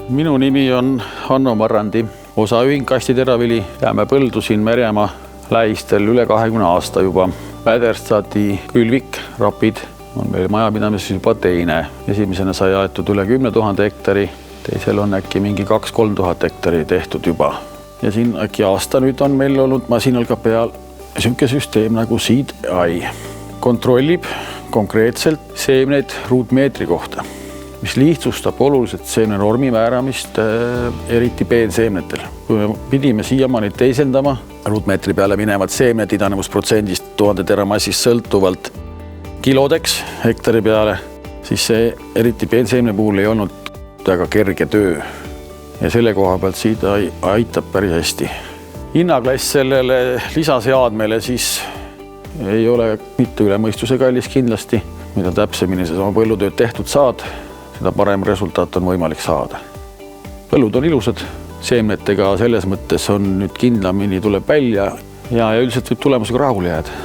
Minu nimi on Hanno Marrandi, osaühing Kastiteravili. Jääme põldu siin Merjamaa lähistel üle 20 aasta juba. Väderstati külvik, rapid on meil majapidamises juba teine. Esimesena sai aetud üle 10 000 hektari, teisel on äkki mingi 2-3 000 hektari tehtud juba. Ja siin äkki aasta nüüd on meil olnud masinal ka peal selline süsteem nagu Seed.ai. Kontrollib konkreetselt seemneid ruutmeetri kohta, mis lihtsustab oluliselt seemnenormi määramist, eriti peenseemnetel. Kui me pidime siiamaani teisendama ruutmeetri peale minevad seemned idanevusprotsendist 1000 teramassist sõltuvalt kilodeks hektari peale, siis see eriti peenseemne puhul ei olnud väga kerge töö. Ja selle koha pealt Seed.ai aitab päris hästi. Hinnaklass sellele lisaseadmele siis ei ole mitte üle mõistuse kallis kindlasti. Mida täpsemini sa oma põllutööd tehtud saad, seda parem resultaat on võimalik saada. Põllud on ilusad, seemnetega selles mõttes on nüüd kindlamini tuleb välja ja üldiselt võib tulemusega rahule jääda.